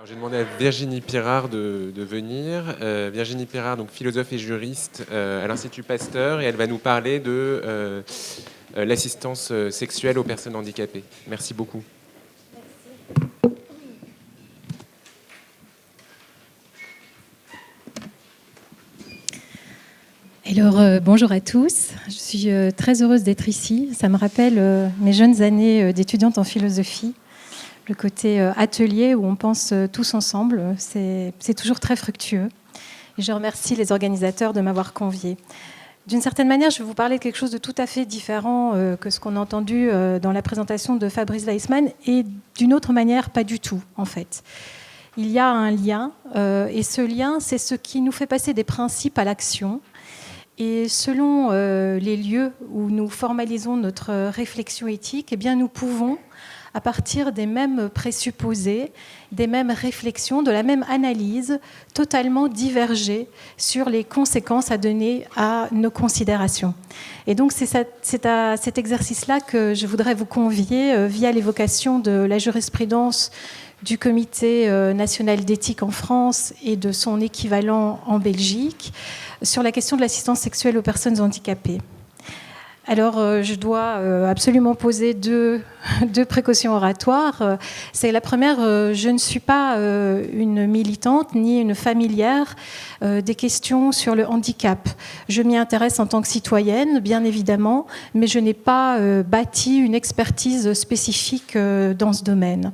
J'ai demandé à Virginie Pirard de venir. Virginie Pirard, donc philosophe et juriste à l'Institut Pasteur, et elle va nous parler de l'assistance sexuelle aux personnes handicapées. Merci beaucoup. Alors, bonjour à tous. Je suis très heureuse d'être ici. Ça me rappelle mes jeunes années d'étudiante en philosophie. Le côté atelier où on pense tous ensemble, c'est toujours très fructueux. Et je remercie les organisateurs de m'avoir conviée. D'une certaine manière, je vais vous parler de quelque chose de tout à fait différent que ce qu'on a entendu dans la présentation de Fabrice Weissman, et d'une autre manière, pas du tout, en fait. Il y a un lien, et ce lien, c'est ce qui nous fait passer des principes à l'action. Et selon les lieux où nous formalisons notre réflexion éthique, eh bien, nous pouvons, à partir des mêmes présupposés, des mêmes réflexions, de la même analyse, totalement diverger sur les conséquences à donner à nos considérations. Et donc c'est à cet exercice-là que je voudrais vous convier via l'évocation de la jurisprudence du Comité national d'éthique en France et de son équivalent en Belgique sur la question de l'assistance sexuelle aux personnes handicapées. Alors, je dois absolument poser deux précautions oratoires. C'est la première, je ne suis pas une militante ni une familière des questions sur le handicap. Je m'y intéresse en tant que citoyenne, bien évidemment, mais je n'ai pas bâti une expertise spécifique dans ce domaine.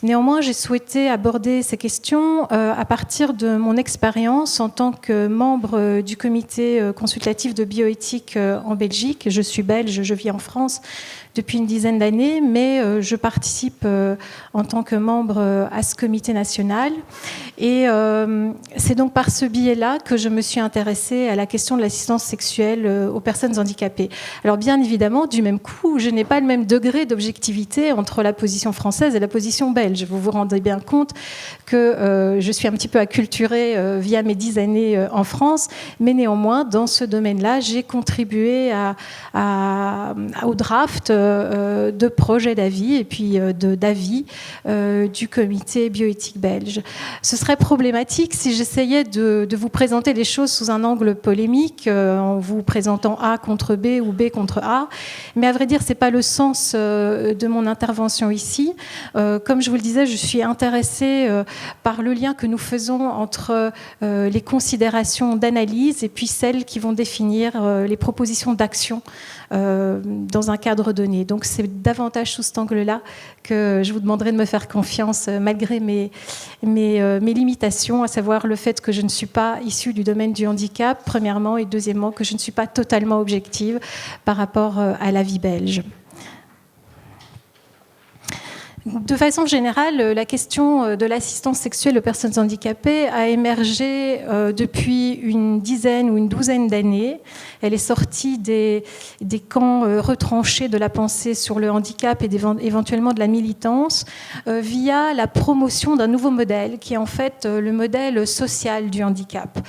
Néanmoins, j'ai souhaité aborder ces questions à partir de mon expérience en tant que membre du comité consultatif de bioéthique en Belgique. Je suis belge, je vis en France depuis une dizaine d'années, mais je participe en tant que membre à ce comité national. Et c'est donc par ce biais-là que je me suis intéressée à la question de l'assistance sexuelle aux personnes handicapées. Alors bien évidemment, du même coup, je n'ai pas le même degré d'objectivité entre la position française et la position belge. Vous vous rendez bien compte que je suis un petit peu acculturée via mes 10 années en France, mais néanmoins, dans ce domaine-là, j'ai contribué au draft de projets d'avis et puis d'avis du comité bioéthique belge. Ce serait problématique si j'essayais de vous présenter les choses sous un angle polémique, en vous présentant A contre B ou B contre A, mais à vrai dire, c'est pas le sens de mon intervention ici. Comme je vous le disais, je suis intéressée par le lien que nous faisons entre les considérations d'analyse et puis celles qui vont définir les propositions d'action dans un cadre donné. Donc c'est davantage sous cet angle-là que je vous demanderai de me faire confiance malgré mes limitations, à savoir le fait que je ne suis pas issue du domaine du handicap, premièrement, et deuxièmement, que je ne suis pas totalement objective par rapport à la vie belge. De façon générale, la question de l'assistance sexuelle aux personnes handicapées a émergé depuis une dizaine ou une douzaine d'années. Elle est sortie des camps retranchés de la pensée sur le handicap et éventuellement de la militance via la promotion d'un nouveau modèle qui est en fait le modèle social du handicap.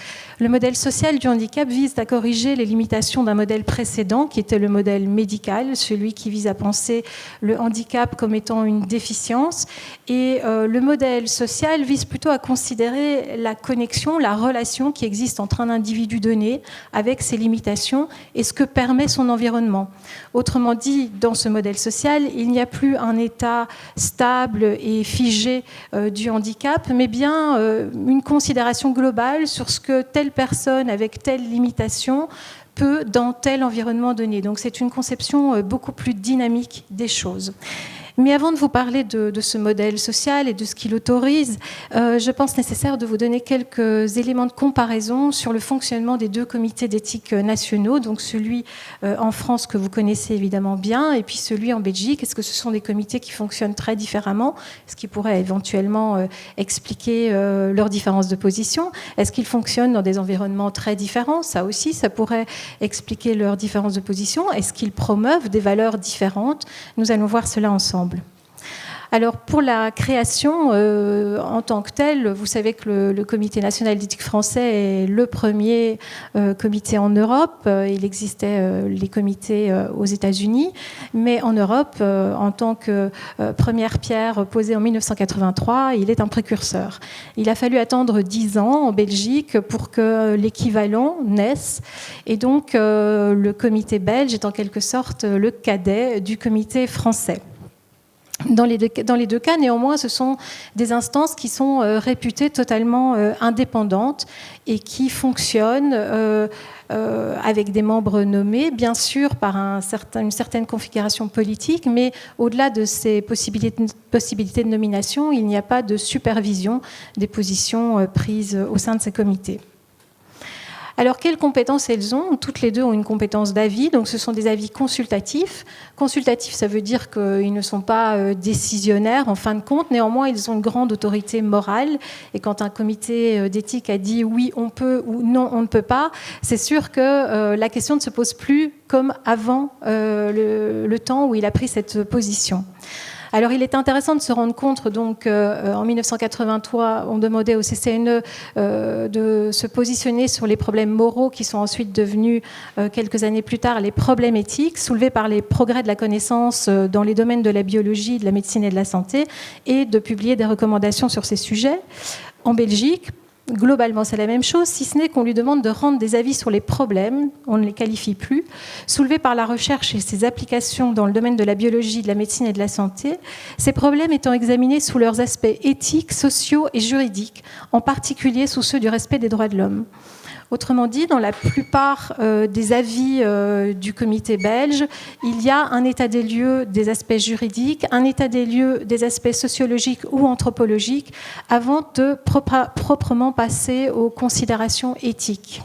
Le modèle social du handicap vise à corriger les limitations d'un modèle précédent qui était le modèle médical, celui qui vise à penser le handicap comme étant une déficience. Et le modèle social vise plutôt à considérer la connexion, la relation qui existe entre un individu donné avec ses limitations et ce que permet son environnement. Autrement dit, dans ce modèle social, il n'y a plus un état stable et figé du handicap, mais bien une considération globale sur ce que telle personne avec telle limitation peut dans tel environnement donné. Donc c'est une conception beaucoup plus dynamique des choses. Mais avant de vous parler de ce modèle social et de ce qui l'autorise, je pense nécessaire de vous donner quelques éléments de comparaison sur le fonctionnement des deux comités d'éthique nationaux, donc celui en France que vous connaissez évidemment bien, et puis celui en Belgique. Est-ce que ce sont des comités qui fonctionnent très différemment, ce qui pourrait éventuellement expliquer leurs différences de position? Est-ce qu'ils fonctionnent dans des environnements très différents? Ça aussi, ça pourrait expliquer leurs différences de position. Est-ce qu'ils promeuvent des valeurs différentes? Nous allons voir cela ensemble. Alors pour la création en tant que telle, vous savez que le Comité national d'éthique français est le premier comité en Europe. Il existait les comités aux États-Unis, mais en Europe, en tant que première pierre posée en 1983, il est un précurseur. Il a fallu attendre 10 ans en Belgique pour que l'équivalent naisse, et donc le comité belge est en quelque sorte le cadet du comité français. Dans les deux cas, néanmoins, ce sont des instances qui sont réputées totalement indépendantes et qui fonctionnent avec des membres nommés, bien sûr par une certaine configuration politique, mais au-delà de ces possibilités de nomination, il n'y a pas de supervision des positions prises au sein de ces comités. Alors, quelles compétences elles ont? Toutes les deux ont une compétence d'avis, donc ce sont des avis consultatifs. Consultatifs, ça veut dire qu'ils ne sont pas décisionnaires en fin de compte, néanmoins ils ont une grande autorité morale, et quand un comité d'éthique a dit oui on peut ou non on ne peut pas, c'est sûr que la question ne se pose plus comme avant le temps où il a pris cette position. Alors, il est intéressant de se rendre compte, donc, en 1983, on demandait au CCNE de se positionner sur les problèmes moraux qui sont ensuite devenus, quelques années plus tard, les problèmes éthiques, soulevés par les progrès de la connaissance dans les domaines de la biologie, de la médecine et de la santé, et de publier des recommandations sur ces sujets. En Belgique, globalement, c'est la même chose, si ce n'est qu'on lui demande de rendre des avis sur les problèmes, on ne les qualifie plus, soulevés par la recherche et ses applications dans le domaine de la biologie, de la médecine et de la santé, ces problèmes étant examinés sous leurs aspects éthiques, sociaux et juridiques, en particulier sous ceux du respect des droits de l'homme. Autrement dit, dans la plupart des avis du comité belge, il y a un état des lieux des aspects juridiques, un état des lieux des aspects sociologiques ou anthropologiques, avant de proprement passer aux considérations éthiques.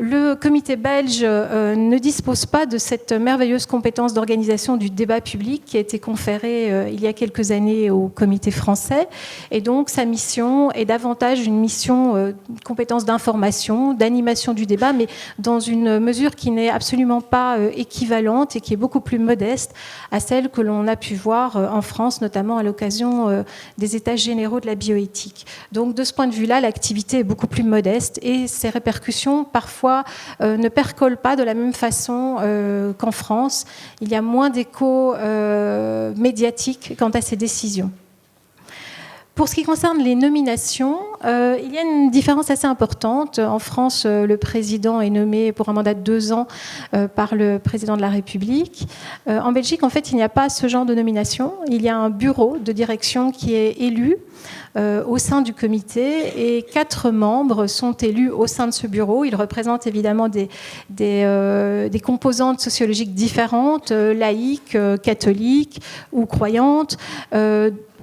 Le comité belge ne dispose pas de cette merveilleuse compétence d'organisation du débat public qui a été conférée il y a quelques années au comité français. Et donc, sa mission est davantage une mission, compétence d'information, d'animation du débat, mais dans une mesure qui n'est absolument pas équivalente et qui est beaucoup plus modeste à celle que l'on a pu voir en France, notamment à l'occasion des États généraux de la bioéthique. Donc, de ce point de vue-là, l'activité est beaucoup plus modeste et ses répercussions, parfois, ne percolent pas de la même façon qu'en France. Il y a moins d'écho médiatique quant à ces décisions. Pour ce qui concerne les nominations, il y a une différence assez importante. En France, le président est nommé pour un mandat de 2 ans par le président de la République. En Belgique, en fait, il n'y a pas ce genre de nomination. Il y a un bureau de direction qui est élu au sein du comité et 4 membres sont élus au sein de ce bureau. Ils représentent évidemment des composantes sociologiques différentes, laïques, catholiques ou croyantes,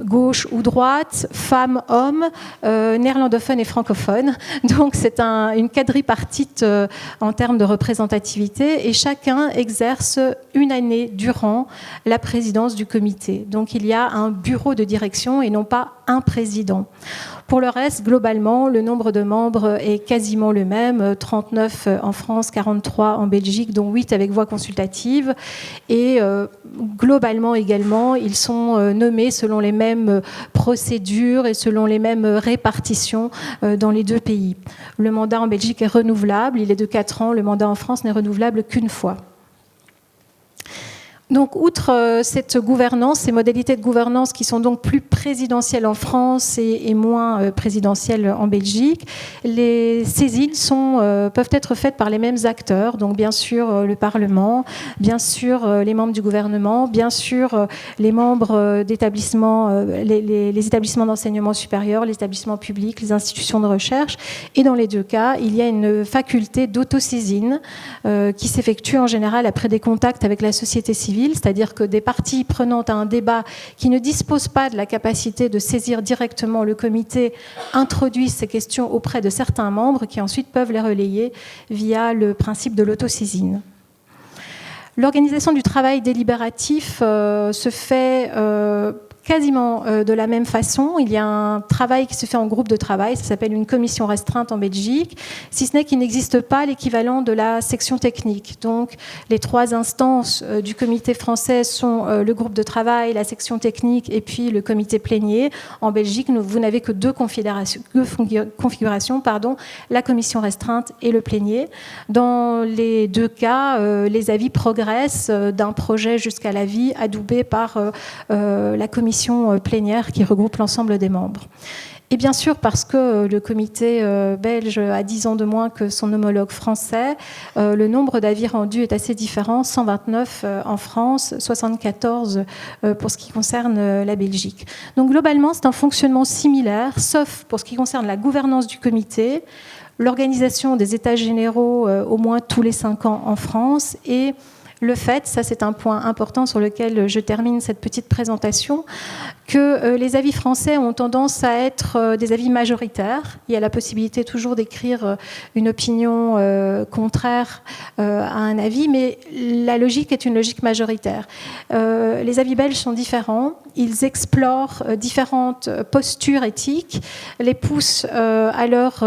gauche ou droite, femmes, hommes, néerlandophones et francophones. Donc c'est une quadripartite en termes de représentativité et chacun exerce une année durant la présidence du comité. Donc il y a un bureau de direction et non pas un président. Pour le reste, globalement, le nombre de membres est quasiment le même, 39 en France, 43 en Belgique, dont 8 avec voix consultative. Et globalement également, ils sont nommés selon les mêmes procédures et selon les mêmes répartitions dans les 2 pays. Le mandat en Belgique est renouvelable, il est de 4 ans, le mandat en France n'est renouvelable qu'une fois. Donc, outre cette gouvernance, ces modalités de gouvernance qui sont donc plus présidentielles en France et moins présidentielles en Belgique, les saisines peuvent être faites par les mêmes acteurs, donc bien sûr le Parlement, bien sûr les membres du gouvernement, bien sûr les membres d'établissements, les établissements d'enseignement supérieur, les établissements publics, les institutions de recherche. Et dans les 2 cas, il y a une faculté d'autosaisine qui s'effectue en général après des contacts avec la société civile, c'est-à-dire que des parties prenantes à un débat qui ne disposent pas de la capacité de saisir directement le comité introduisent ces questions auprès de certains membres qui ensuite peuvent les relayer via le principe de l'autosaisine. L'organisation du travail délibératif se fait quasiment de la même façon. Il y a un travail qui se fait en groupe de travail, ça s'appelle une commission restreinte en Belgique, si ce n'est qu'il n'existe pas l'équivalent de la section technique. Donc les 3 instances du comité français sont le groupe de travail, la section technique et puis le comité plénier. En Belgique, vous n'avez que deux configurations, la commission restreinte et le plénier. Dans les 2 cas, les avis progressent d'un projet jusqu'à l'avis adoubé par la commission plénière qui regroupe l'ensemble des membres. Et bien sûr, parce que le comité belge a 10 ans de moins que son homologue français, le nombre d'avis rendus est assez différent, 129 en France, 74 pour ce qui concerne la Belgique. Donc globalement, c'est un fonctionnement similaire, sauf pour ce qui concerne la gouvernance du comité, l'organisation des états généraux au moins tous les 5 ans en France et le fait, ça c'est un point important sur lequel je termine cette petite présentation, que les avis français ont tendance à être des avis majoritaires. Il y a la possibilité toujours d'écrire une opinion contraire à un avis, mais la logique est une logique majoritaire. Les avis belges sont différents. Ils explorent différentes postures éthiques, les poussent à leur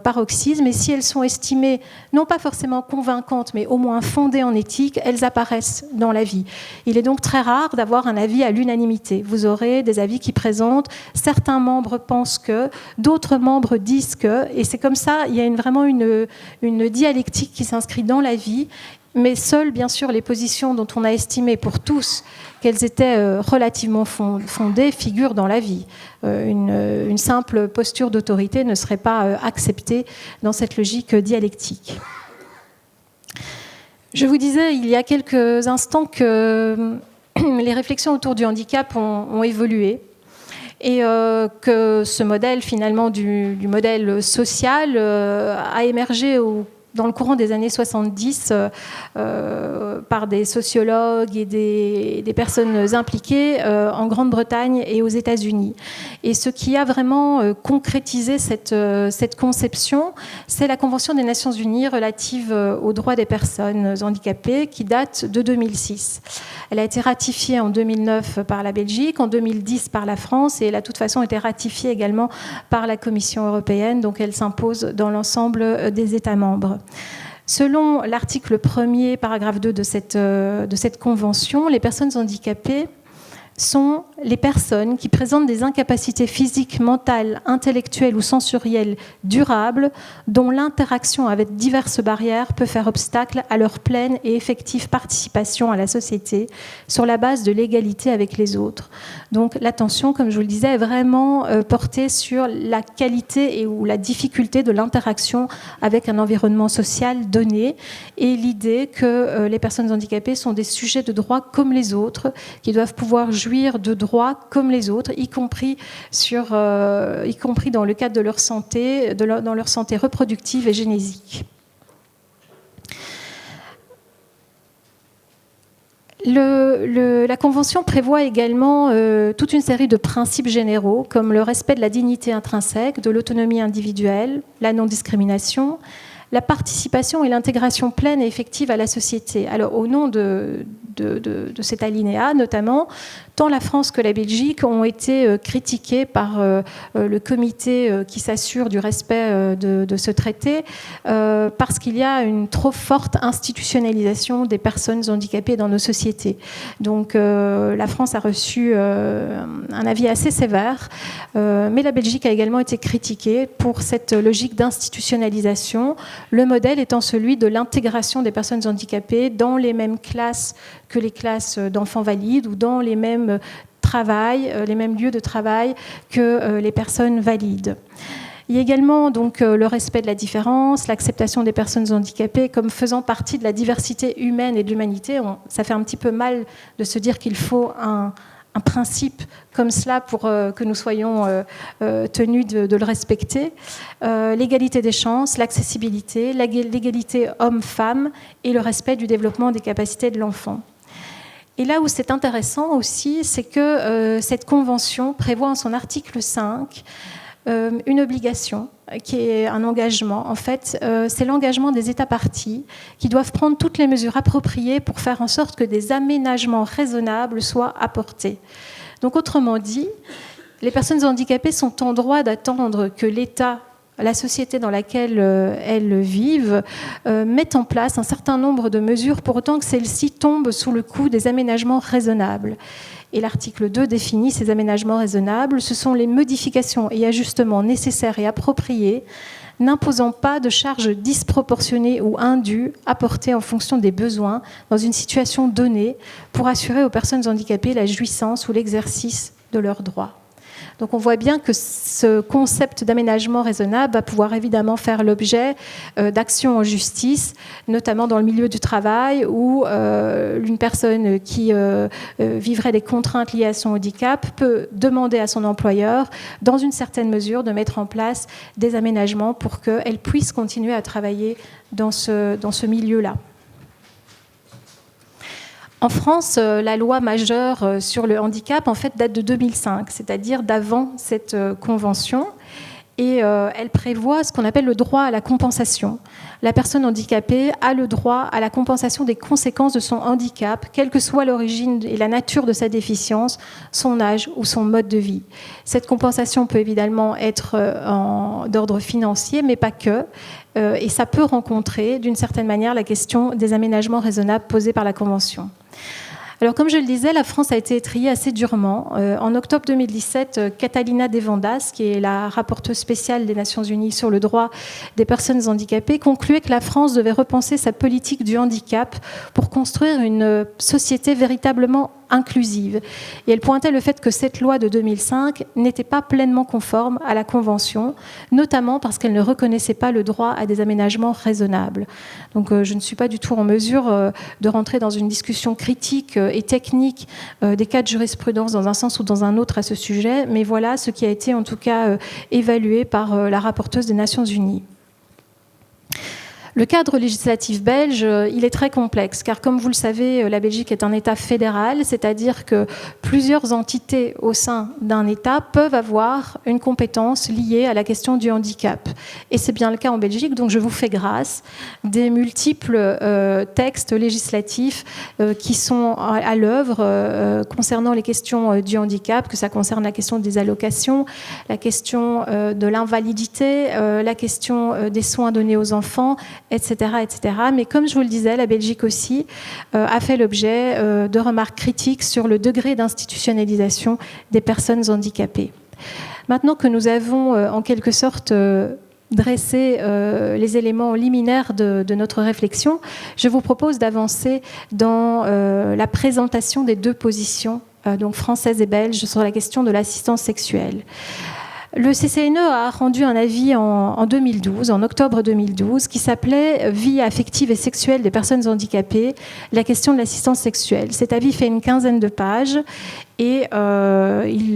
paroxysme, et si elles sont estimées non pas forcément convaincantes, mais au moins fondées en éthique, elles apparaissent dans l'avis. Il est donc très rare d'avoir un avis à l'unanimité. Vous aurez des avis qui présentent certains membres pensent que, d'autres membres disent que, et c'est comme ça, il y a vraiment une dialectique qui s'inscrit dans l'avis, mais seules, bien sûr, les positions dont on a estimé pour tous qu'elles étaient relativement fondées figurent dans l'avis. Une simple posture d'autorité ne serait pas acceptée dans cette logique dialectique. Je vous disais il y a quelques instants que les réflexions autour du handicap ont évolué et que ce modèle finalement du modèle social a émergé dans le courant des années 70 par des sociologues et des personnes impliquées en Grande-Bretagne et aux États-Unis. Et ce qui a vraiment concrétisé cette conception, c'est la Convention des Nations Unies relative aux droits des personnes handicapées qui date de 2006. Elle a été ratifiée en 2009 par la Belgique, en 2010 par la France et elle a de toute façon été ratifiée également par la Commission européenne, donc elle s'impose dans l'ensemble des États membres. Selon l'article 1er, paragraphe 2 de cette convention, les personnes handicapées sont les personnes qui présentent des incapacités physiques, mentales, intellectuelles ou sensorielles durables dont l'interaction avec diverses barrières peut faire obstacle à leur pleine et effective participation à la société sur la base de l'égalité avec les autres. Donc l'attention, comme je vous le disais, est vraiment portée sur la qualité ou la difficulté de l'interaction avec un environnement social donné et l'idée que les personnes handicapées sont des sujets de droit comme les autres, qui doivent pouvoir jouir de droits comme les autres, y compris dans le cadre de leur santé, dans leur santé reproductive et génétique. La Convention prévoit également toute une série de principes généraux, comme le respect de la dignité intrinsèque, de l'autonomie individuelle, la non-discrimination, la participation et l'intégration pleine et effective à la société. Alors, au nom de cet alinéa, notamment, tant la France que la Belgique ont été critiquées par le comité qui s'assure du respect de ce traité parce qu'il y a une trop forte institutionnalisation des personnes handicapées dans nos sociétés. Donc la France a reçu un avis assez sévère, mais la Belgique a également été critiquée pour cette logique d'institutionnalisation, le modèle étant celui de l'intégration des personnes handicapées dans les mêmes classes que les classes d'enfants valides ou dans les mêmes les mêmes lieux de travail que les personnes valides. Il y a également donc le respect de la différence, l'acceptation des personnes handicapées comme faisant partie de la diversité humaine et de l'humanité. Ça fait un petit peu mal de se dire qu'il faut un principe comme cela pour que nous soyons tenus de le respecter. L'égalité des chances, l'accessibilité, l'égalité homme-femme et le respect du développement des capacités de l'enfant. Et là où c'est intéressant aussi, c'est que cette convention prévoit en son article 5 une obligation qui est un engagement. En fait, c'est l'engagement des États parties qui doivent prendre toutes les mesures appropriées pour faire en sorte que des aménagements raisonnables soient apportés. Donc autrement dit, les personnes handicapées sont en droit d'attendre que l'État, la société dans laquelle elles vivent, mette en place un certain nombre de mesures pour autant que celles-ci tombent sous le coup des aménagements raisonnables. Et l'article 2 définit ces aménagements raisonnables. Ce sont les modifications et ajustements nécessaires et appropriés, n'imposant pas de charges disproportionnées ou indues apportées en fonction des besoins dans une situation donnée pour assurer aux personnes handicapées la jouissance ou l'exercice de leurs droits. Donc on voit bien que ce concept d'aménagement raisonnable va pouvoir évidemment faire l'objet d'actions en justice, notamment dans le milieu du travail, où une personne qui vivrait des contraintes liées à son handicap peut demander à son employeur, dans une certaine mesure, de mettre en place des aménagements pour qu'elle puisse continuer à travailler dans ce milieu-là. En France, la loi majeure sur le handicap en fait, date de 2005, c'est-à-dire d'avant cette convention. Et elle prévoit ce qu'on appelle le droit à la compensation. La personne handicapée a le droit à la compensation des conséquences de son handicap, quelle que soit l'origine et la nature de sa déficience, son âge ou son mode de vie. Cette compensation peut évidemment être d'ordre financier, mais pas que. Et ça peut rencontrer, d'une certaine manière, la question des aménagements raisonnables posés par la Convention. Alors, comme je le disais, la France a été étrillée assez durement. En octobre 2017, Catalina Devandas, qui est la rapporteure spéciale des Nations Unies sur le droit des personnes handicapées, concluait que la France devait repenser sa politique du handicap pour construire une société véritablement inclusive. Et elle pointait le fait que cette loi de 2005 n'était pas pleinement conforme à la Convention, notamment parce qu'elle ne reconnaissait pas le droit à des aménagements raisonnables. Donc je ne suis pas du tout en mesure de rentrer dans une discussion critique et technique des cas de jurisprudence dans un sens ou dans un autre à ce sujet, mais voilà ce qui a été en tout cas évalué par la rapporteuse des Nations Unies. Le cadre législatif belge, il est très complexe, car comme vous le savez, la Belgique est un État fédéral, c'est-à-dire que plusieurs entités au sein d'un État peuvent avoir une compétence liée à la question du handicap. Et c'est bien le cas en Belgique, donc je vous fais grâce des multiples textes législatifs qui sont à l'œuvre concernant les questions du handicap, que ça concerne la question des allocations, la question de l'invalidité, la question des soins donnés aux enfants, etc., etc. Mais comme je vous le disais, la Belgique aussi a fait l'objet de remarques critiques sur le degré d'institutionnalisation des personnes handicapées. Maintenant que nous avons en quelque sorte dressé les éléments liminaires de notre réflexion, je vous propose d'avancer dans la présentation des deux positions, donc françaises et belges, sur la question de l'assistance sexuelle. Le CCNE a rendu un avis en 2012, en octobre 2012, qui s'appelait « Vie affective et sexuelle des personnes handicapées, la question de l'assistance sexuelle ». Cet avis fait une quinzaine de pages et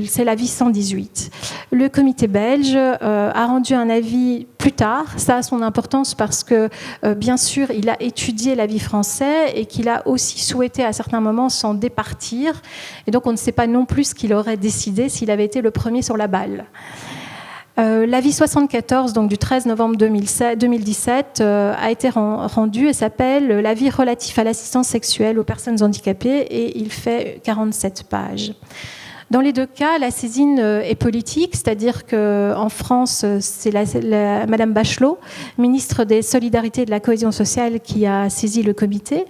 c'est l'avis 118. Le comité belge a rendu un avis plus tard. Ça a son importance parce que, bien sûr, il a étudié l'avis français et qu'il a aussi souhaité à certains moments s'en départir. Et donc, on ne sait pas non plus ce qu'il aurait décidé s'il avait été le premier sur la balle. L'avis 74, donc du 13 novembre 2017, a été rendu et s'appelle « L'avis relatif à l'assistance sexuelle aux personnes handicapées » et il fait 47 pages. Dans les deux cas, la saisine est politique, c'est-à-dire qu'en France, c'est Madame Bachelot, ministre des Solidarités et de la Cohésion sociale, qui a saisi le comité.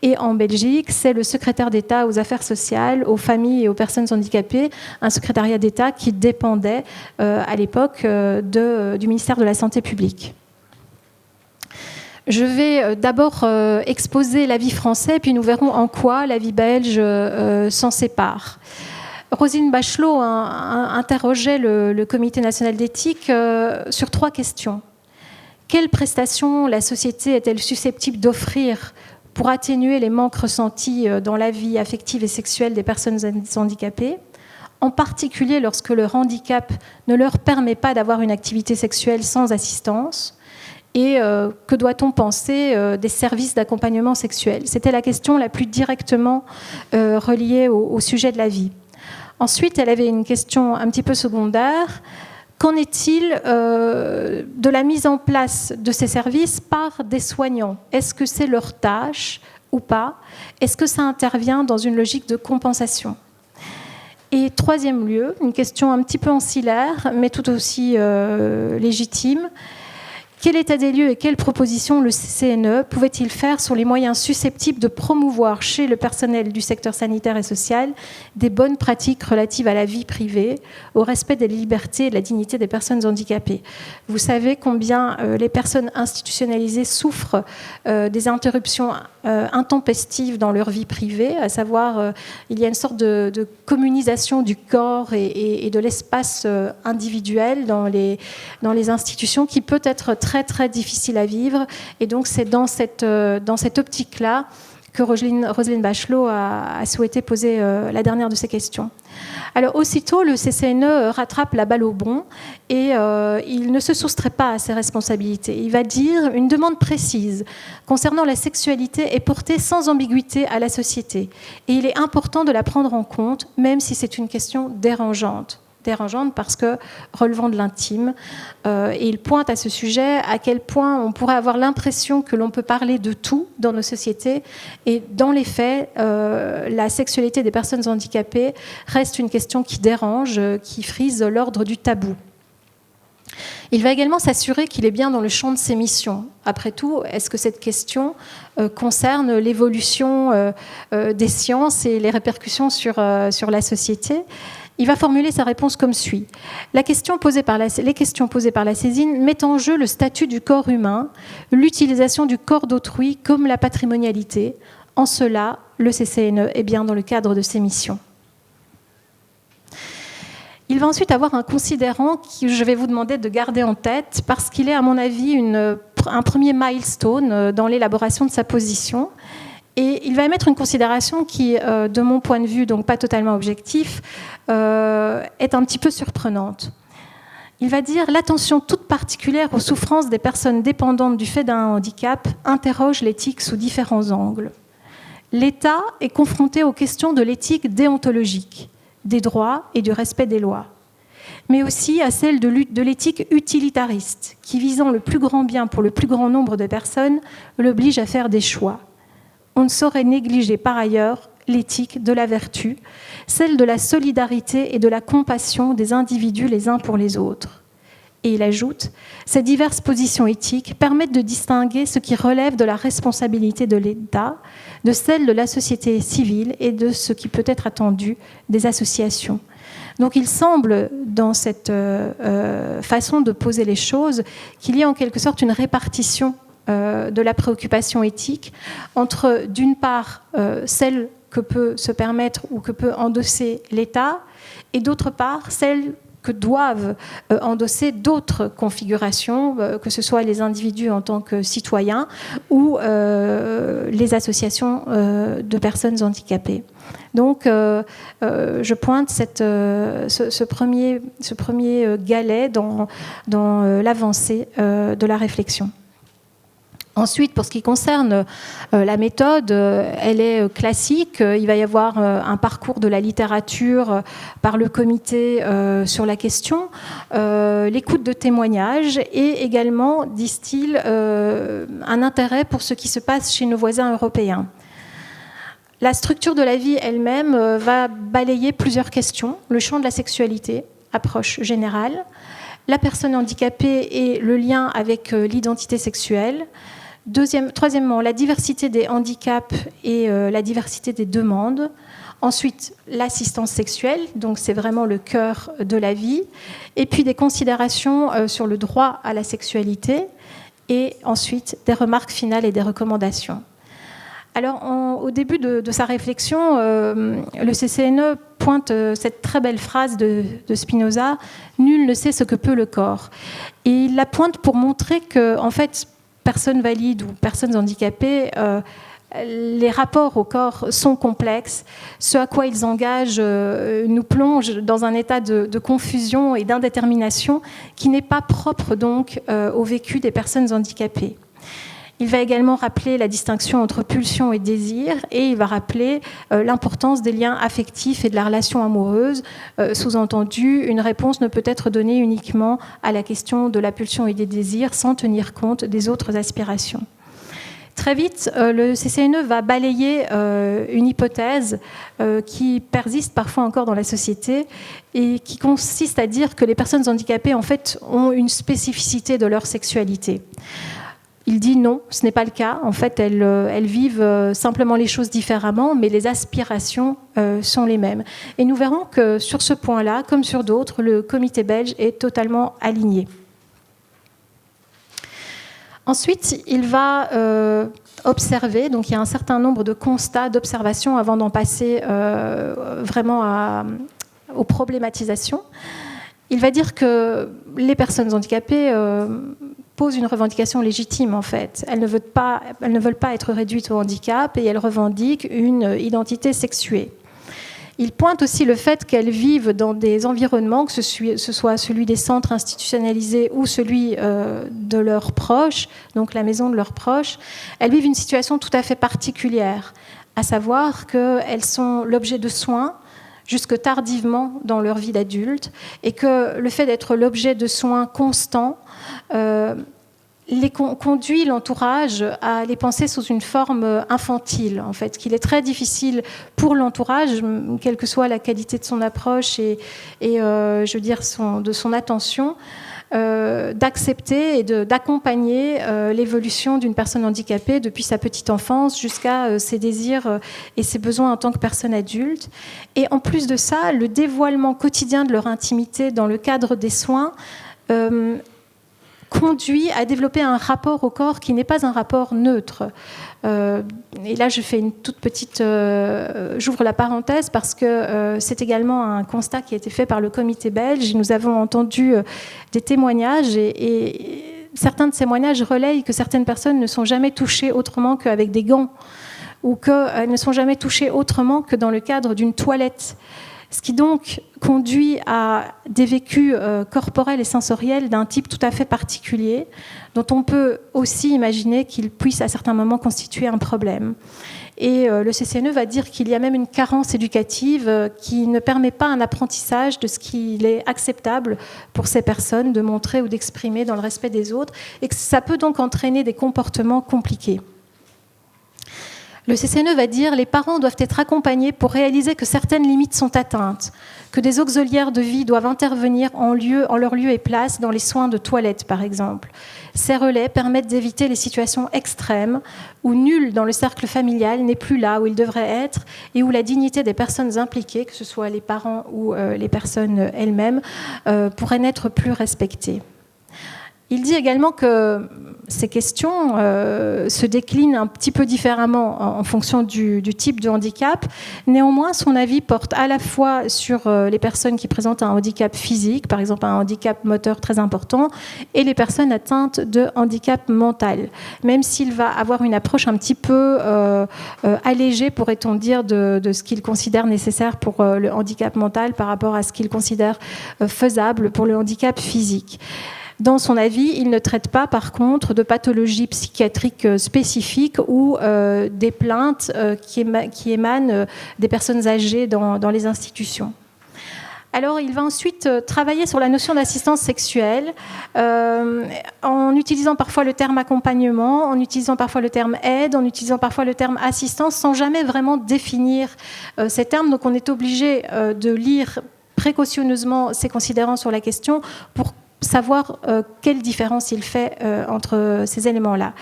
Et en Belgique, c'est le secrétaire d'État aux affaires sociales, aux familles et aux personnes handicapées, un secrétariat d'État qui dépendait à l'époque du ministère de la Santé publique. Je vais d'abord exposer l'avis français, puis nous verrons en quoi l'avis belge s'en sépare. Roselyne Bachelot interrogeait le Comité national d'éthique sur 3 questions. Quelles prestations la société est-elle susceptible d'offrir pour atténuer les manques ressentis dans la vie affective et sexuelle des personnes handicapées, en particulier lorsque leur handicap ne leur permet pas d'avoir une activité sexuelle sans assistance? Et que doit-on penser des services d'accompagnement sexuel? C'était la question la plus directement reliée au sujet de la vie. Ensuite, elle avait une question un petit peu secondaire. Qu'en est-il de la mise en place de ces services par des soignants? Est-ce que c'est leur tâche ou pas? Est-ce que ça intervient dans une logique de compensation? Et troisième lieu, une question un petit peu ancillaire, mais tout aussi légitime. Quel état des lieux et quelles propositions le CCNE pouvait-il faire sur les moyens susceptibles de promouvoir chez le personnel du secteur sanitaire et social des bonnes pratiques relatives à la vie privée, au respect des libertés et de la dignité des personnes handicapées? Vous savez combien les personnes institutionnalisées souffrent des interruptions intempestives dans leur vie privée, à savoir il y a une sorte de communisation du corps et de l'espace individuel dans les institutions qui peut être très très difficile à vivre, et donc c'est dans cette optique-là que Roselyne Bachelot a souhaité poser la dernière de ces questions. Alors aussitôt, le CCNE rattrape la balle au bond et il ne se soustrait pas à ses responsabilités. Il va dire une demande précise concernant la sexualité est portée sans ambiguïté à la société et il est important de la prendre en compte, même si c'est une question dérangeante parce que relevant de l'intime. Et il pointe à ce sujet à quel point on pourrait avoir l'impression que l'on peut parler de tout dans nos sociétés. Et dans les faits, la sexualité des personnes handicapées reste une question qui dérange, qui frise l'ordre du tabou. Il va également s'assurer qu'il est bien dans le champ de ses missions. Après tout, est-ce que cette question concerne l'évolution des sciences et les répercussions sur la société ? Il va formuler sa réponse comme suit. Les questions posées par la saisine mettent en jeu le statut du corps humain, l'utilisation du corps d'autrui comme la patrimonialité. En cela, le CCNE est bien dans le cadre de ses missions. Il va ensuite avoir un considérant que je vais vous demander de garder en tête parce qu'il est, à mon avis, un premier milestone dans l'élaboration de sa position. Et il va émettre une considération qui, de mon point de vue, donc pas totalement objectif, est un petit peu surprenante. Il va dire « L'attention toute particulière aux souffrances des personnes dépendantes du fait d'un handicap interroge l'éthique sous différents angles. L'État est confronté aux questions de l'éthique déontologique, des droits et du respect des lois, mais aussi à celle de l'éthique utilitariste, qui, visant le plus grand bien pour le plus grand nombre de personnes, l'oblige à faire des choix. On ne saurait négliger par ailleurs l'éthique de la vertu, celle de la solidarité et de la compassion des individus les uns pour les autres. » Et il ajoute « Ces diverses positions éthiques permettent de distinguer ce qui relève de la responsabilité de l'État, de celle de la société civile et de ce qui peut être attendu des associations. » Donc il semble, dans cette façon de poser les choses, qu'il y ait en quelque sorte une répartition de la préoccupation éthique entre, d'une part, celle que peut se permettre ou que peut endosser l'État, et d'autre part, celle que doivent endosser d'autres configurations, que ce soit les individus en tant que citoyens ou les associations de personnes handicapées. Donc, je pointe ce premier galet dans l'avancée de la réflexion. Ensuite, pour ce qui concerne la méthode, elle est classique. Il va y avoir un parcours de la littérature par le comité sur la question, l'écoute de témoignages et également, disent-ils, un intérêt pour ce qui se passe chez nos voisins européens. La structure de la vie elle-même va balayer plusieurs questions. Le champ de la sexualité, approche générale, la personne handicapée et le lien avec l'identité sexuelle. Troisièmement, la diversité des handicaps et la diversité des demandes. Ensuite, l'assistance sexuelle, donc c'est vraiment le cœur de la vie. Et puis des considérations sur le droit à la sexualité. Et ensuite, des remarques finales et des recommandations. Alors, au début de sa réflexion, le CCNE pointe cette très belle phrase de Spinoza « Nul ne sait ce que peut le corps ». Et il la pointe pour montrer que, en fait, personnes valides ou personnes handicapées, les rapports au corps sont complexes. Ce à quoi ils engagent nous plonge dans un état de confusion et d'indétermination qui n'est pas propre donc au vécu des personnes handicapées. Il va également rappeler la distinction entre pulsion et désir et il va rappeler l'importance des liens affectifs et de la relation amoureuse. Sous-entendu, une réponse ne peut être donnée uniquement à la question de la pulsion et des désirs sans tenir compte des autres aspirations. Très vite, le CCNE va balayer une hypothèse qui persiste parfois encore dans la société et qui consiste à dire que les personnes handicapées, en fait, ont une spécificité de leur sexualité. Il dit non, ce n'est pas le cas. En fait, elles vivent simplement les choses différemment, mais les aspirations sont les mêmes. Et nous verrons que sur ce point-là, comme sur d'autres, le comité belge est totalement aligné. Ensuite, il va observer, donc il y a un certain nombre de constats, d'observations avant d'en passer vraiment aux problématisations. Il va dire que les personnes handicapées posent une revendication légitime en fait. Elles ne veulent pas être réduites au handicap et elles revendiquent une identité sexuée. Il pointe aussi le fait qu'elles vivent dans des environnements, que ce soit celui des centres institutionnalisés ou celui de leurs proches, donc la maison de leurs proches. Elles vivent une situation tout à fait particulière, à savoir qu'elles sont l'objet de soins jusque tardivement dans leur vie d'adulte, et que le fait d'être l'objet de soins constants conduit l'entourage à les penser sous une forme infantile, en fait, qu'il est très difficile pour l'entourage, quelle que soit la qualité de son approche et je veux dire de son attention, d'accepter et d'accompagner l'évolution d'une personne handicapée depuis sa petite enfance jusqu'à ses désirs et ses besoins en tant que personne adulte. Et en plus de ça, le dévoilement quotidien de leur intimité dans le cadre des soins conduit à développer un rapport au corps qui n'est pas un rapport neutre. Et là, je fais une toute petite... j'ouvre la parenthèse parce que c'est également un constat qui a été fait par le comité belge. Nous avons entendu des témoignages et certains de ces témoignages relayent que certaines personnes ne sont jamais touchées autrement qu'avec des gants ou qu'elles ne sont jamais touchées autrement que dans le cadre d'une toilette. Ce qui donc conduit à des vécus corporels et sensoriels d'un type tout à fait particulier, dont on peut aussi imaginer qu'ils puissent à certains moments constituer un problème. Et le CCNE va dire qu'il y a même une carence éducative qui ne permet pas un apprentissage de ce qu'il est acceptable pour ces personnes de montrer ou d'exprimer dans le respect des autres, et que ça peut donc entraîner des comportements compliqués. Le CCNE va dire que les parents doivent être accompagnés pour réaliser que certaines limites sont atteintes, que des auxiliaires de vie doivent intervenir en leur lieu et place dans les soins de toilette, par exemple. Ces relais permettent d'éviter les situations extrêmes où nul dans le cercle familial n'est plus là où il devrait être et où la dignité des personnes impliquées, que ce soit les parents ou les personnes elles-mêmes, pourrait n'être plus respectée. Il dit également que ces questions se déclinent un petit peu différemment en fonction du type de handicap. Néanmoins, son avis porte à la fois sur les personnes qui présentent un handicap physique, par exemple un handicap moteur très important, et les personnes atteintes de handicap mental, même s'il va avoir une approche un petit peu allégée, pourrait-on dire, de ce qu'il considère nécessaire pour le handicap mental par rapport à ce qu'il considère faisable pour le handicap physique. Dans son avis, il ne traite pas, par contre, de pathologies psychiatriques spécifiques ou des plaintes qui émanent des personnes âgées dans les institutions. Alors, il va ensuite travailler sur la notion d'assistance sexuelle en utilisant parfois le terme accompagnement, en utilisant parfois le terme aide, en utilisant parfois le terme assistance, sans jamais vraiment définir ces termes. Donc, on est obligé de lire précautionneusement ces considérants sur la question pour savoir quelle différence il fait entre ces éléments-là.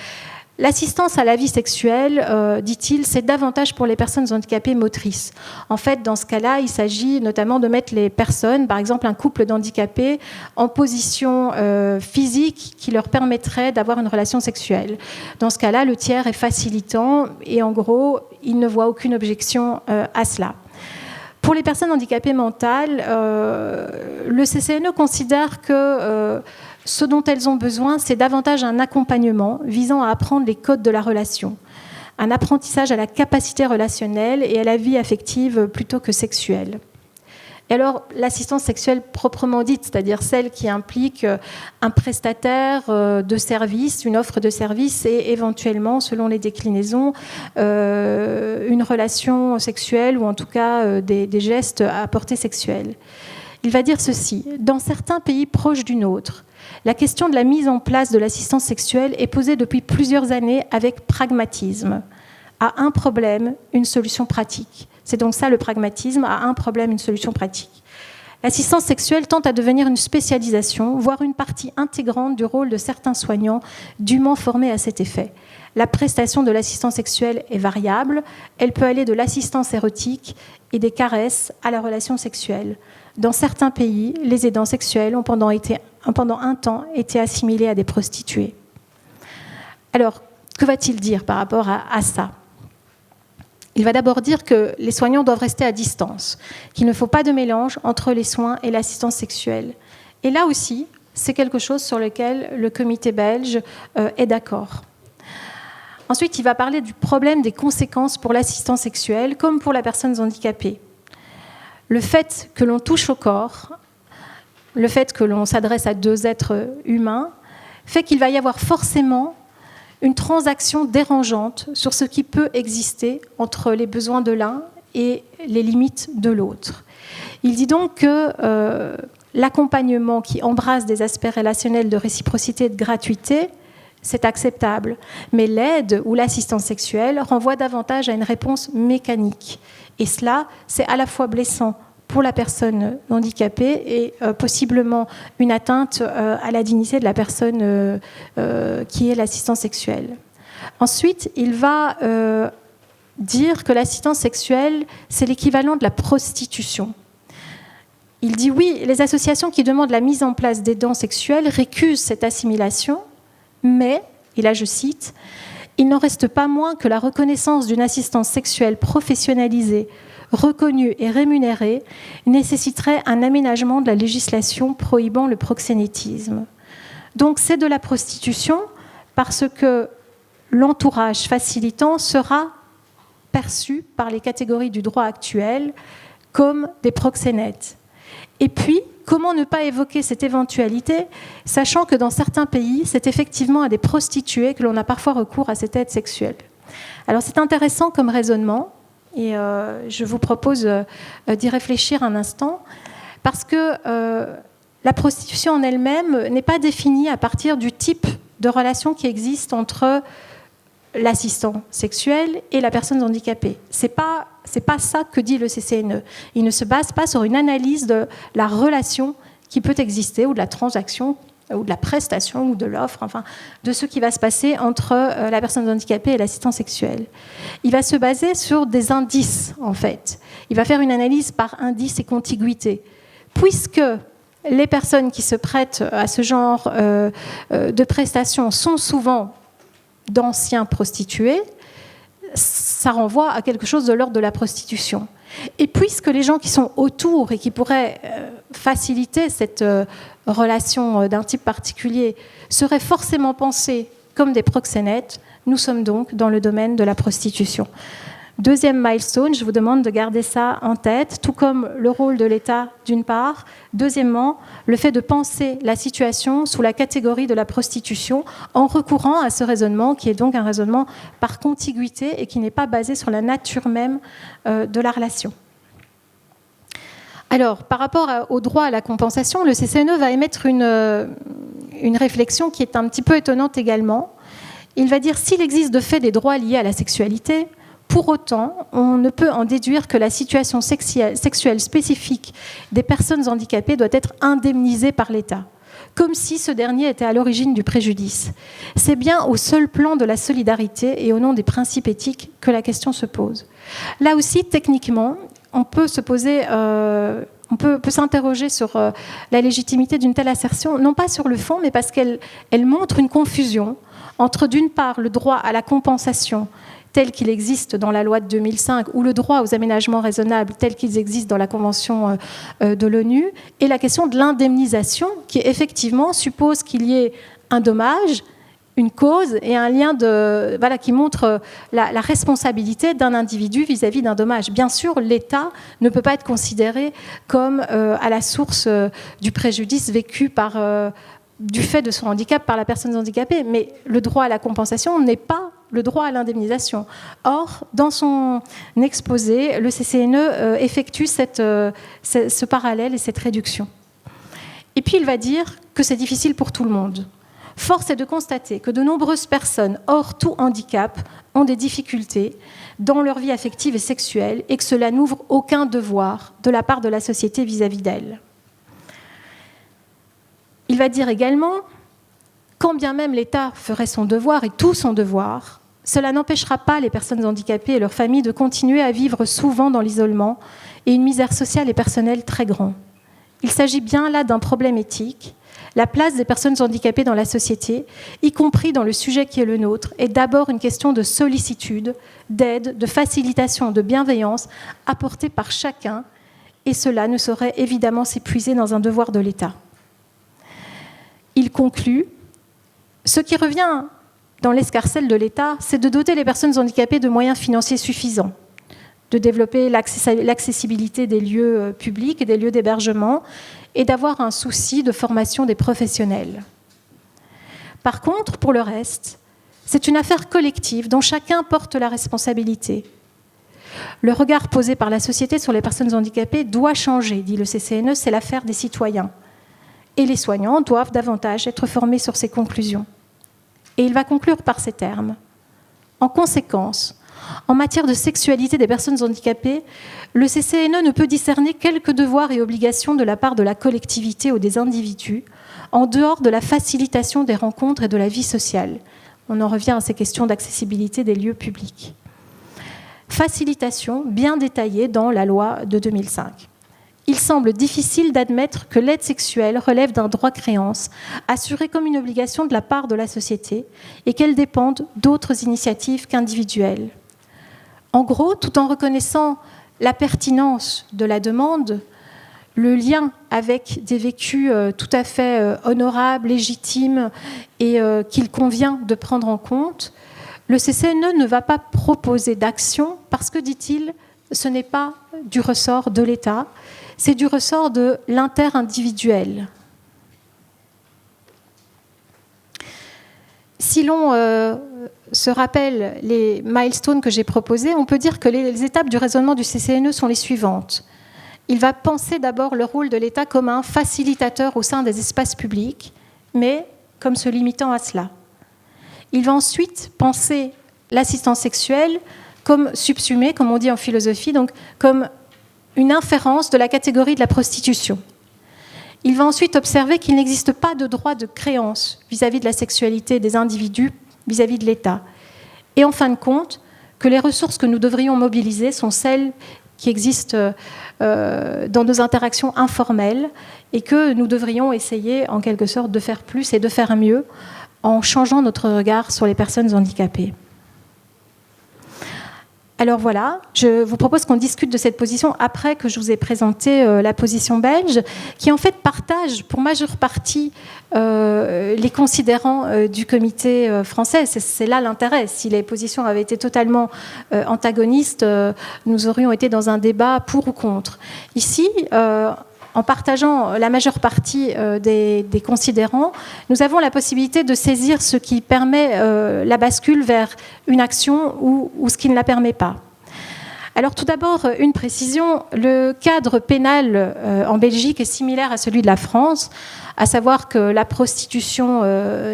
L'assistance à la vie sexuelle, dit-il, c'est davantage pour les personnes handicapées motrices. En fait, dans ce cas-là, il s'agit notamment de mettre les personnes, par exemple un couple d'handicapés, en position physique qui leur permettrait d'avoir une relation sexuelle. Dans ce cas-là, le tiers est facilitant et en gros, il ne voit aucune objection à cela. Pour les personnes handicapées mentales, le CCNE considère que ce dont elles ont besoin, c'est davantage un accompagnement visant à apprendre les codes de la relation, un apprentissage à la capacité relationnelle et à la vie affective plutôt que sexuelle. Et alors, l'assistance sexuelle proprement dite, c'est-à-dire celle qui implique un prestataire de service, une offre de service et éventuellement, selon les déclinaisons, une relation sexuelle ou en tout cas des gestes à portée sexuelle. Il va dire ceci: dans certains pays proches du nôtre, la question de la mise en place de l'assistance sexuelle est posée depuis plusieurs années avec pragmatisme. À un problème, une solution pratique. C'est donc ça le pragmatisme, à un problème, une solution pratique. L'assistance sexuelle tend à devenir une spécialisation, voire une partie intégrante du rôle de certains soignants dûment formés à cet effet. La prestation de l'assistance sexuelle est variable. Elle peut aller de l'assistance érotique et des caresses à la relation sexuelle. Dans certains pays, les aidants sexuels ont pendant un temps été assimilés à des prostituées. Alors, que va-t-il dire par rapport à ça ? Il va d'abord dire que les soignants doivent rester à distance, qu'il ne faut pas de mélange entre les soins et l'assistance sexuelle. Et là aussi, c'est quelque chose sur lequel le comité belge est d'accord. Ensuite, il va parler du problème des conséquences pour l'assistance sexuelle, comme pour les personnes handicapées. Le fait que l'on touche au corps, le fait que l'on s'adresse à deux êtres humains, fait qu'il va y avoir forcément une transaction dérangeante sur ce qui peut exister entre les besoins de l'un et les limites de l'autre. Il dit donc que l'accompagnement qui embrasse des aspects relationnels de réciprocité et de gratuité, c'est acceptable. Mais l'aide ou l'assistance sexuelle renvoie davantage à une réponse mécanique. Et cela, c'est à la fois blessant pour la personne handicapée et possiblement une atteinte à la dignité de la personne qui est l'assistance sexuelle. Ensuite, il va dire que l'assistance sexuelle, c'est l'équivalent de la prostitution. Il dit oui, les associations qui demandent la mise en place d'aidants sexuels récusent cette assimilation, mais, et là je cite, « il n'en reste pas moins que la reconnaissance d'une assistance sexuelle professionnalisée, reconnue et rémunérée, nécessiterait un aménagement de la législation prohibant le proxénétisme. » Donc c'est de la prostitution parce que l'entourage facilitant sera perçu par les catégories du droit actuel comme des proxénètes. Et puis, comment ne pas évoquer cette éventualité, sachant que dans certains pays, c'est effectivement à des prostituées que l'on a parfois recours à cette aide sexuelle. Alors c'est intéressant comme raisonnement, et je vous propose d'y réfléchir un instant, parce que la prostitution en elle-même n'est pas définie à partir du type de relation qui existe entre l'assistant sexuel et la personne handicapée. C'est pas ça que dit le CCNE. Il ne se base pas sur une analyse de la relation qui peut exister, ou de la transaction, ou de la prestation, ou de l'offre, enfin, de ce qui va se passer entre la personne handicapée et l'assistant sexuel. Il va se baser sur des indices, en fait. Il va faire une analyse par indice et contiguïté. Puisque les personnes qui se prêtent à ce genre de prestations sont souvent d'anciens prostitués, ça renvoie à quelque chose de l'ordre de la prostitution. Et puisque les gens qui sont autour et qui pourraient faciliter cette relation d'un type particulier seraient forcément pensés comme des proxénètes, nous sommes donc dans le domaine de la prostitution. Deuxième milestone, je vous demande de garder ça en tête, tout comme le rôle de l'État d'une part. Deuxièmement, le fait de penser la situation sous la catégorie de la prostitution en recourant à ce raisonnement qui est donc un raisonnement par contiguïté et qui n'est pas basé sur la nature même de la relation. Alors, par rapport au droit à la compensation, le CCNE va émettre une réflexion qui est un petit peu étonnante également. Il va dire s'il existe de fait des droits liés à la sexualité, pour autant, on ne peut en déduire que la situation sexuelle spécifique des personnes handicapées doit être indemnisée par l'État, comme si ce dernier était à l'origine du préjudice. C'est bien au seul plan de la solidarité et au nom des principes éthiques que la question se pose. Là aussi, techniquement, on peut se poser, on peut s'interroger sur la légitimité d'une telle assertion, non pas sur le fond, mais parce qu'elle montre une confusion entre, d'une part, le droit à la compensation tel qu'il existe dans la loi de 2005 ou le droit aux aménagements raisonnables tel qu'ils existent dans la Convention de l'ONU, et la question de l'indemnisation qui effectivement suppose qu'il y ait un dommage, une cause et un lien qui montre la responsabilité d'un individu vis-à-vis d'un dommage. Bien sûr, l'État ne peut pas être considéré comme à la source du préjudice vécu du fait de son handicap par la personne handicapée, mais le droit à la compensation n'est pas le droit à l'indemnisation. Or, dans son exposé, le CCNE effectue ce parallèle et cette réduction. Et puis il va dire que c'est difficile pour tout le monde. Force est de constater que de nombreuses personnes, hors tout handicap, ont des difficultés dans leur vie affective et sexuelle et que cela n'ouvre aucun devoir de la part de la société vis-à-vis d'elles. Il va dire également, quand bien même l'État ferait son devoir et tout son devoir, cela n'empêchera pas les personnes handicapées et leurs familles de continuer à vivre souvent dans l'isolement et une misère sociale et personnelle très grande. Il s'agit bien là d'un problème éthique. La place des personnes handicapées dans la société, y compris dans le sujet qui est le nôtre, est d'abord une question de sollicitude, d'aide, de facilitation, de bienveillance apportée par chacun, et cela ne saurait évidemment s'épuiser dans un devoir de l'État. Il conclut, ce qui revient dans l'escarcelle de l'État, c'est de doter les personnes handicapées de moyens financiers suffisants, de développer l'accessibilité des lieux publics et des lieux d'hébergement, et d'avoir un souci de formation des professionnels. Par contre, pour le reste, c'est une affaire collective dont chacun porte la responsabilité. Le regard posé par la société sur les personnes handicapées doit changer, dit le CCNE, c'est l'affaire des citoyens. Et les soignants doivent davantage être formés sur ces conclusions. Et il va conclure par ces termes. En conséquence, en matière de sexualité des personnes handicapées, le CCNE ne peut discerner quelques devoirs et obligations de la part de la collectivité ou des individus, en dehors de la facilitation des rencontres et de la vie sociale. On en revient à ces questions d'accessibilité des lieux publics. Facilitation bien détaillée dans la loi de 2005. Il semble difficile d'admettre que l'aide sexuelle relève d'un droit-créance, assuré comme une obligation de la part de la société, et qu'elle dépende d'autres initiatives qu'individuelles. En gros, tout en reconnaissant la pertinence de la demande, le lien avec des vécus tout à fait honorables, légitimes et qu'il convient de prendre en compte, le CCNE ne va pas proposer d'action parce que, dit-il, ce n'est pas du ressort de l'État, c'est du ressort de l'inter-individuel. Si l'on se rappelle les milestones que j'ai proposés, on peut dire que les étapes du raisonnement du CCNE sont les suivantes. Il va penser d'abord le rôle de l'État comme un facilitateur au sein des espaces publics, mais comme se limitant à cela. Il va ensuite penser l'assistance sexuelle comme subsumée, comme on dit en philosophie, donc comme une inférence de la catégorie de la prostitution. Il va ensuite observer qu'il n'existe pas de droit de créance vis-à-vis de la sexualité des individus, vis-à-vis de l'État. Et en fin de compte, que les ressources que nous devrions mobiliser sont celles qui existent dans nos interactions informelles et que nous devrions essayer en quelque sorte de faire plus et de faire mieux en changeant notre regard sur les personnes handicapées. Alors voilà, je vous propose qu'on discute de cette position après que je vous ai présenté la position belge, qui en fait partage pour majeure partie les considérants du comité français. C'est là l'intérêt. Si les positions avaient été totalement antagonistes, nous aurions été dans un débat pour ou contre. Ici, en partageant la majeure partie des considérants, nous avons la possibilité de saisir ce qui permet la bascule vers une action ou ce qui ne la permet pas. Alors tout d'abord, une précision, le cadre pénal en Belgique est similaire à celui de la France, à savoir que la prostitution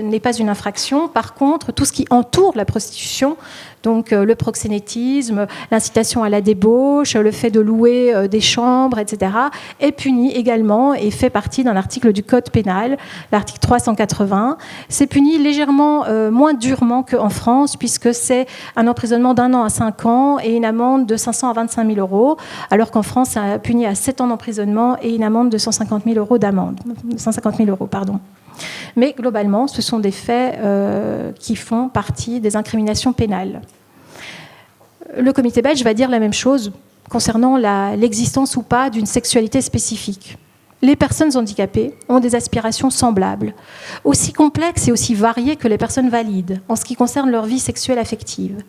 n'est pas une infraction. Par contre, tout ce qui entoure la prostitution, donc le proxénétisme, l'incitation à la débauche, le fait de louer des chambres, etc., est puni également et fait partie d'un article du Code pénal, l'article 380. C'est puni légèrement moins durement qu'en France, puisque c'est un emprisonnement d'1 an à 5 ans et une amende de 500 à 25 000 euros, alors qu'en France, c'est puni à 7 ans d'emprisonnement et une amende de 150 000 euros d'amende. 150 000 euros, pardon. Mais globalement, ce sont des faits qui font partie des incriminations pénales. Le comité belge va dire la même chose concernant l'existence ou pas d'une sexualité spécifique. Les personnes handicapées ont des aspirations semblables, aussi complexes et aussi variées que les personnes valides en ce qui concerne leur vie sexuelle affective.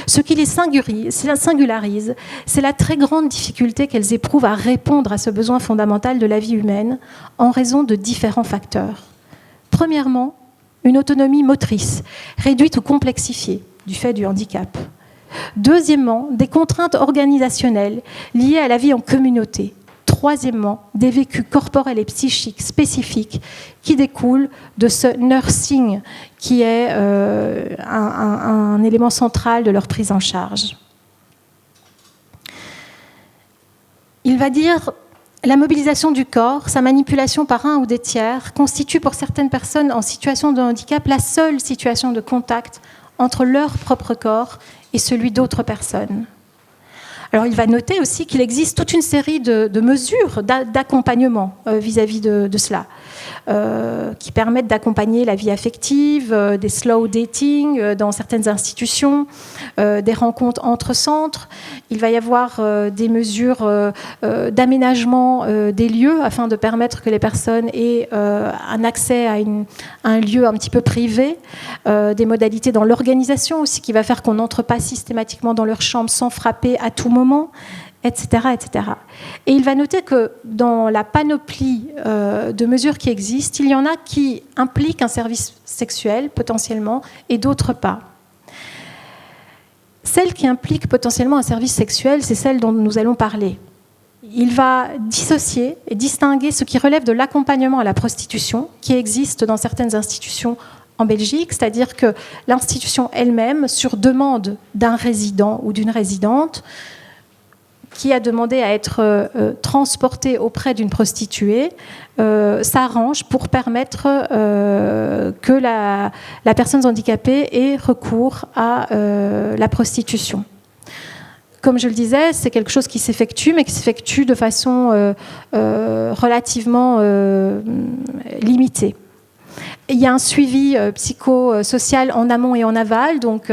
Ce qui les singularise, c'est la très grande difficulté qu'elles éprouvent à répondre à ce besoin fondamental de la vie humaine en raison de différents facteurs. Premièrement, une autonomie motrice, réduite ou complexifiée, du fait du handicap. Deuxièmement, des contraintes organisationnelles liées à la vie en communauté. Troisièmement, des vécus corporels et psychiques spécifiques qui découlent de ce nursing qui est un élément central de leur prise en charge. Il va dire: la mobilisation du corps, sa manipulation par un ou des tiers, constitue pour certaines personnes en situation de handicap la seule situation de contact entre leur propre corps et celui d'autres personnes. Alors il va noter aussi qu'il existe toute une série de mesures d'accompagnement vis-à-vis de cela, qui permettent d'accompagner la vie affective, des slow dating dans certaines institutions, des rencontres entre centres. Il va y avoir des mesures d'aménagement des lieux afin de permettre que les personnes aient un accès à un lieu un petit peu privé, des modalités dans l'organisation aussi qui va faire qu'on n'entre pas systématiquement dans leur chambre sans frapper à tout moment, etc., etc. Et il va noter que dans la panoplie de mesures qui existent, il y en a qui impliquent un service sexuel potentiellement et d'autres pas. Celle qui implique potentiellement un service sexuel, c'est celle dont nous allons parler. Il va dissocier et distinguer ce qui relève de l'accompagnement à la prostitution, qui existe dans certaines institutions en Belgique, c'est-à-dire que l'institution elle-même, sur demande d'un résident ou d'une résidente, qui a demandé à être transportée auprès d'une prostituée, s'arrange pour permettre que la personne handicapée ait recours à la prostitution. Comme je le disais, c'est quelque chose qui s'effectue, mais qui s'effectue de façon relativement limitée. Il y a un suivi psychosocial en amont et en aval, donc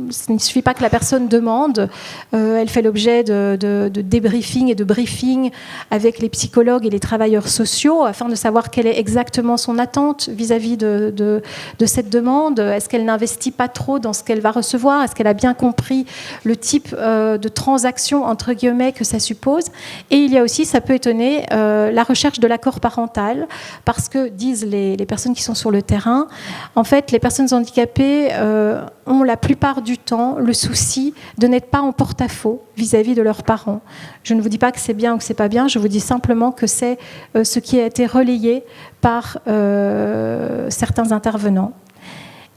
il ne suffit pas que la personne demande, elle fait l'objet de débriefing et de briefing avec les psychologues et les travailleurs sociaux afin de savoir quelle est exactement son attente vis-à-vis de cette demande. Est-ce qu'elle n'investit pas trop dans ce qu'elle va recevoir? Est-ce qu'elle a bien compris le type de transaction, entre guillemets, que ça suppose? Et il y a aussi, ça peut étonner, la recherche de l'accord parental, parce que, disent les personnes qui sont sur le terrain, en fait, les personnes handicapées ont la plupart du temps le souci de n'être pas en porte-à-faux vis-à-vis de leurs parents. Je ne vous dis pas que c'est bien ou que c'est pas bien, je vous dis simplement que c'est ce qui a été relayé par certains intervenants.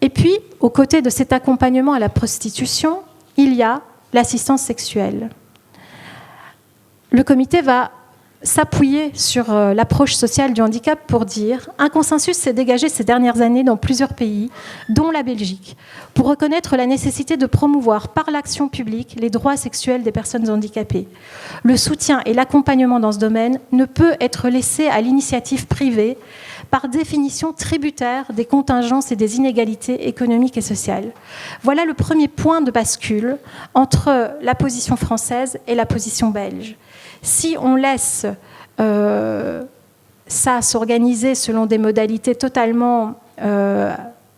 Et puis, aux côtés de cet accompagnement à la prostitution, il y a l'assistance sexuelle. Le comité va s'appuyer sur l'approche sociale du handicap pour dire un consensus s'est dégagé ces dernières années dans plusieurs pays, dont la Belgique, pour reconnaître la nécessité de promouvoir par l'action publique les droits sexuels des personnes handicapées. Le soutien et l'accompagnement dans ce domaine ne peut être laissé à l'initiative privée, par définition tributaire des contingences et des inégalités économiques et sociales. Voilà le premier point de bascule entre la position française et la position belge. Si on laisse ça s'organiser selon des modalités totalement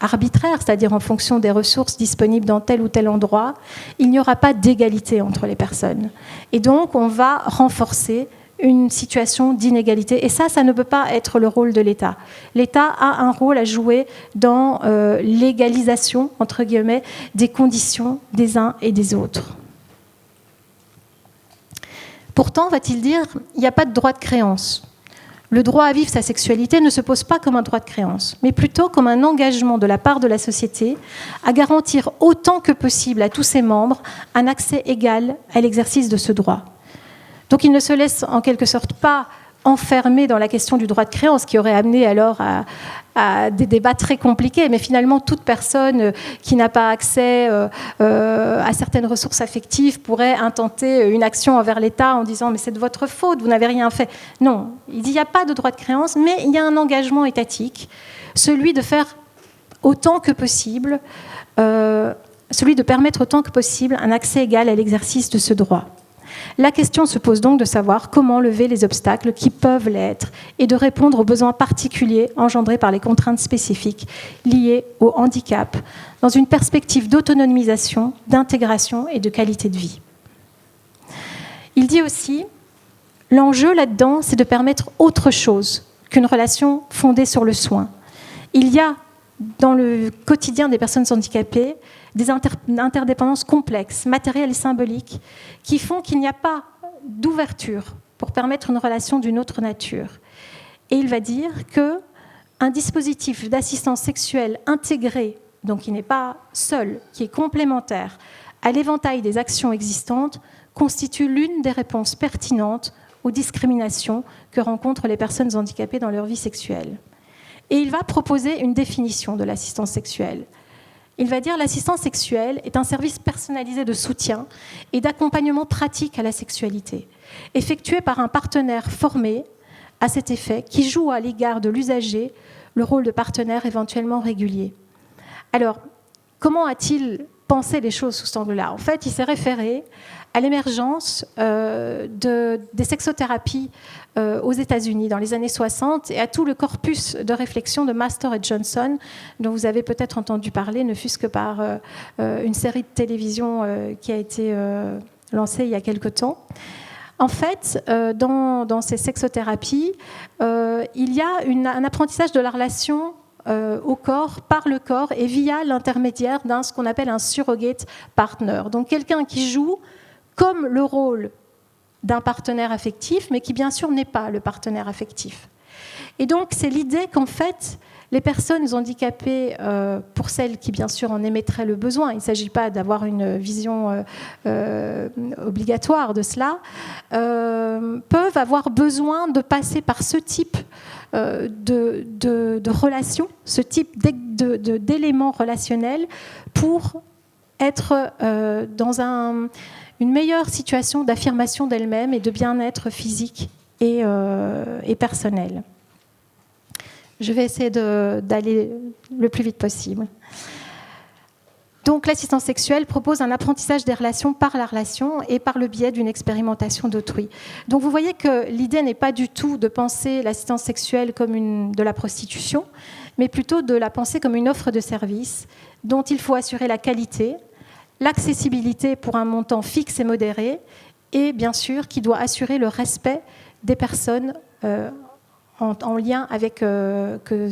arbitraires, c'est-à-dire en fonction des ressources disponibles dans tel ou tel endroit, il n'y aura pas d'égalité entre les personnes. Et donc, on va renforcer une situation d'inégalité. Et ça ne peut pas être le rôle de l'État. L'État a un rôle à jouer dans l'égalisation, entre guillemets, des conditions des uns et des autres. Pourtant, va-t-il dire, il n'y a pas de droit de créance. Le droit à vivre sa sexualité ne se pose pas comme un droit de créance, mais plutôt comme un engagement de la part de la société à garantir autant que possible à tous ses membres un accès égal à l'exercice de ce droit. Donc il ne se laisse en quelque sorte pas enfermer dans la question du droit de créance, qui aurait amené alors à des débats très compliqués. Mais finalement, toute personne qui n'a pas accès à certaines ressources affectives pourrait intenter une action envers l'État en disant « mais c'est de votre faute, vous n'avez rien fait ». Non, il dit il n'y a pas de droit de créance, mais il y a un engagement étatique, celui de faire autant que possible, celui de permettre autant que possible un accès égal à l'exercice de ce droit. La question se pose donc de savoir comment lever les obstacles qui peuvent l'être et de répondre aux besoins particuliers engendrés par les contraintes spécifiques liées au handicap dans une perspective d'autonomisation, d'intégration et de qualité de vie. Il dit aussi, l'enjeu là-dedans, c'est de permettre autre chose qu'une relation fondée sur le soin. Il y a dans le quotidien des personnes handicapées des interdépendances complexes, matérielles et symboliques, qui font qu'il n'y a pas d'ouverture pour permettre une relation d'une autre nature. Et il va dire qu'un dispositif d'assistance sexuelle intégré, donc qui n'est pas seul, qui est complémentaire à l'éventail des actions existantes, constitue l'une des réponses pertinentes aux discriminations que rencontrent les personnes handicapées dans leur vie sexuelle. Et il va proposer une définition de l'assistance sexuelle. Il va dire que l'assistance sexuelle est un service personnalisé de soutien et d'accompagnement pratique à la sexualité, effectué par un partenaire formé à cet effet, qui joue à l'égard de l'usager le rôle de partenaire éventuellement régulier. Alors, comment a-t-il pensé les choses sous cet angle-là ? En fait, il s'est référé à l'émergence des sexothérapies aux États-Unis dans les années 60 et à tout le corpus de réflexion de Master et Johnson, dont vous avez peut-être entendu parler, ne fût-ce que par une série de télévision qui a été lancée il y a quelque temps. En fait, dans ces sexothérapies, il y a un apprentissage de la relation au corps, par le corps et via l'intermédiaire d'un ce qu'on appelle un surrogate partner. Donc quelqu'un qui joue comme le rôle d'un partenaire affectif, mais qui bien sûr n'est pas le partenaire affectif. Et donc c'est l'idée qu'en fait, les personnes handicapées, pour celles qui bien sûr en émettraient le besoin, il ne s'agit pas d'avoir une vision obligatoire de cela, peuvent avoir besoin de passer par ce type de relations, ce type d'éléments relationnels pour être dans une meilleure situation d'affirmation d'elle-même et de bien-être physique et personnel. Je vais essayer d'aller le plus vite possible. Donc l'assistance sexuelle propose un apprentissage des relations par la relation et par le biais d'une expérimentation d'autrui. Donc vous voyez que l'idée n'est pas du tout de penser l'assistance sexuelle comme de la prostitution, mais plutôt de la penser comme une offre de service dont il faut assurer la qualité, l'accessibilité pour un montant fixe et modéré, et bien sûr qui doit assurer le respect des personnes en lien avec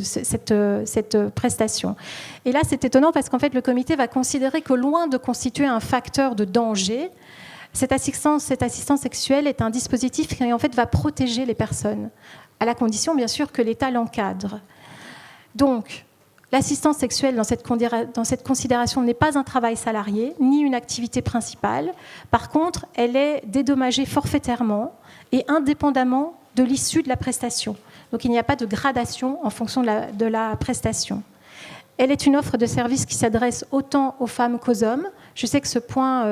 cette prestation. Et là, c'est étonnant parce qu'en fait, le comité va considérer que loin de constituer un facteur de danger, cette assistance sexuelle est un dispositif qui en fait va protéger les personnes, à la condition bien sûr que l'État l'encadre. Donc, l'assistance sexuelle dans cette considération n'est pas un travail salarié, ni une activité principale. Par contre, elle est dédommagée forfaitairement et indépendamment de l'issue de la prestation. Donc il n'y a pas de gradation en fonction de la prestation. Elle est une offre de service qui s'adresse autant aux femmes qu'aux hommes. Je sais que ce point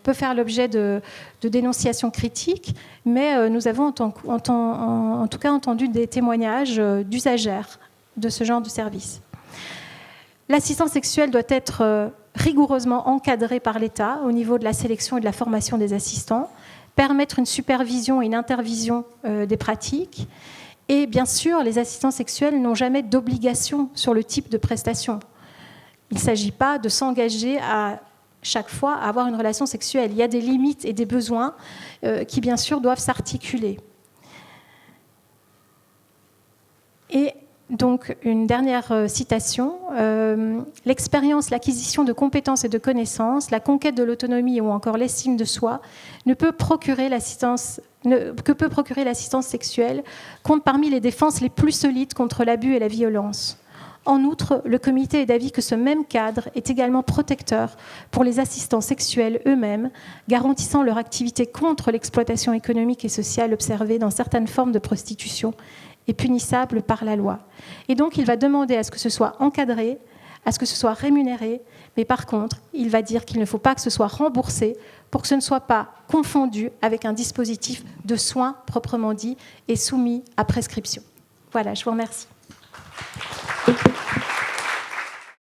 peut faire l'objet de dénonciations critiques, mais nous avons en tout cas entendu des témoignages d'usagères de ce genre de service. L'assistance sexuelle doit être rigoureusement encadrée par l'État au niveau de la sélection et de la formation des assistants, permettre une supervision et une intervision des pratiques. Et bien sûr, les assistants sexuels n'ont jamais d'obligation sur le type de prestation. Il ne s'agit pas de s'engager à chaque fois à avoir une relation sexuelle. Il y a des limites et des besoins qui, bien sûr, doivent s'articuler. Et donc, une dernière citation. L'expérience, l'acquisition de compétences et de connaissances, la conquête de l'autonomie ou encore l'estime de soi que peut procurer l'assistance sexuelle compte parmi les défenses les plus solides contre l'abus et la violence. En outre, le comité est d'avis que ce même cadre est également protecteur pour les assistants sexuels eux-mêmes, garantissant leur activité contre l'exploitation économique et sociale observée dans certaines formes de prostitution et punissable par la loi. Et donc, il va demander à ce que ce soit encadré, à ce que ce soit rémunéré, mais par contre, il va dire qu'il ne faut pas que ce soit remboursé pour que ce ne soit pas confondu avec un dispositif de soins proprement dit et soumis à prescription. Voilà, je vous remercie.